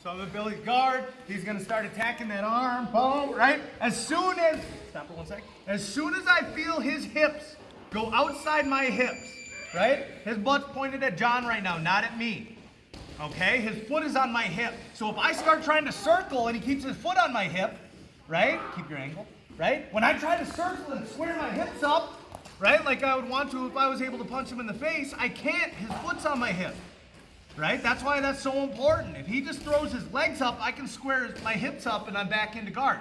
So I'm in Billy's guard. He's gonna start attacking that arm, boom, right? As soon as, stop for 1 sec. As soon as I feel his hips go outside my hips, right? His butt's pointed at John right now, not at me. Okay, his foot is on my hip. So if I start trying to circle and he keeps his foot on my hip, right? Keep your angle, right? When I try to circle and square my hips up, right? Like I would want to if I was able to punch him in the face, I can't, his foot's on my hip. Right? That's why that's so important. If he just throws his legs up, I can square my hips up and I'm back into guard.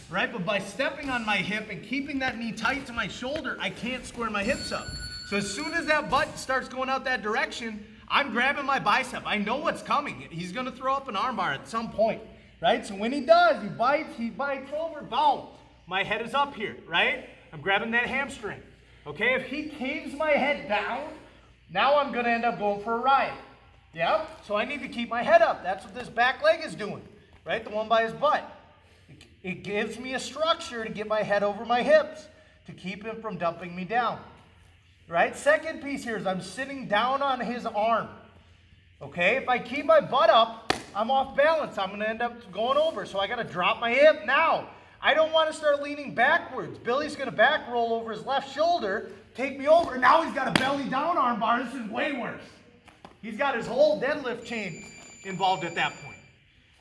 Right? But by stepping on my hip and keeping that knee tight to my shoulder, I can't square my hips up. So as soon as that butt starts going out that direction, I'm grabbing my bicep. I know what's coming. He's going to throw up an armbar at some point. Right? So when he does, he bites over, boom. My head is up here. Right? I'm grabbing that hamstring. Okay? If he caves my head down, now I'm going to end up going for a ride. Yep, so I need to keep my head up. That's what this back leg is doing, right? The one by his butt. It gives me a structure to get my head over my hips to keep him from dumping me down, right? Second piece here is I'm sitting down on his arm, okay? If I keep my butt up, I'm off balance. I'm going to end up going over, so I got to drop my hip now. I don't want to start leaning backwards. Billy's going to back roll over his left shoulder, take me over. Now he's got a belly down arm bar. This is way worse. He's got his whole deadlift chain involved at that point,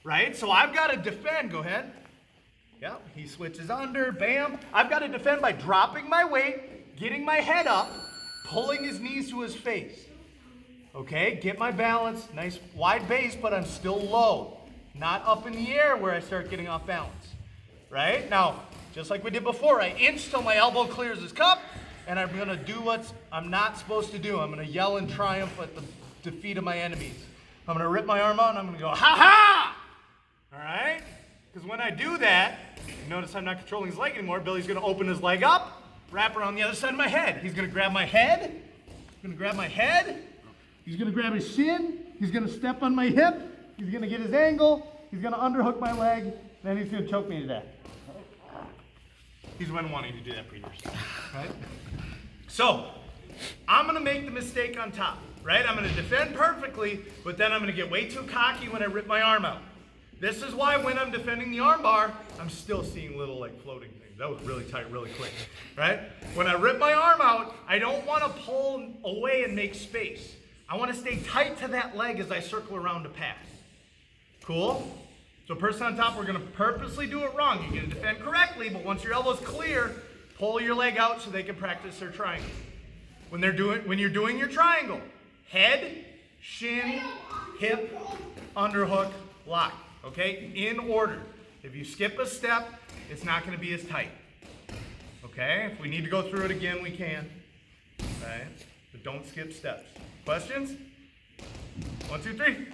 right? So I've got to defend. Go ahead. Yep, he switches under, bam. I've got to defend by dropping my weight, getting my head up, pulling his knees to his face. Okay, get my balance, nice wide base, but I'm still low. Not up in the air where I start getting off balance, right? Now, just like we did before, I inch till my elbow clears his cup, and I'm gonna do what I'm not supposed to do. I'm gonna yell in triumph at the defeat of my enemies. I'm going to rip my arm out and I'm going to go, ha ha! All right? Because when I do that, notice I'm not controlling his leg anymore. Billy's going to open his leg up, wrap around the other side of my head. He's going to grab my head. He's going to grab my head. He's going to grab his shin. He's going to step on my hip. He's going to get his angle. He's going to underhook my leg. Then he's going to choke me to death. He's been wanting to do that for years. Right? So, I'm going to make the mistake on top. Right? I'm going to defend perfectly, but then I'm going to get way too cocky when I rip my arm out. This is why when I'm defending the arm bar, I'm still seeing little like floating things. That was really tight, really quick. Right? When I rip my arm out, I don't want to pull away and make space. I want to stay tight to that leg as I circle around to pass. Cool? So person on top, we're going to purposely do it wrong. You're going to defend correctly, but once your elbow's clear, pull your leg out so they can practice their triangle. When you're doing your triangle, head, shin, hip, underhook, lock. Okay? In order. If you skip a step, it's not going to be as tight. Okay? If we need to go through it again, we can. Right? But don't skip steps. Questions? 1, 2, 3.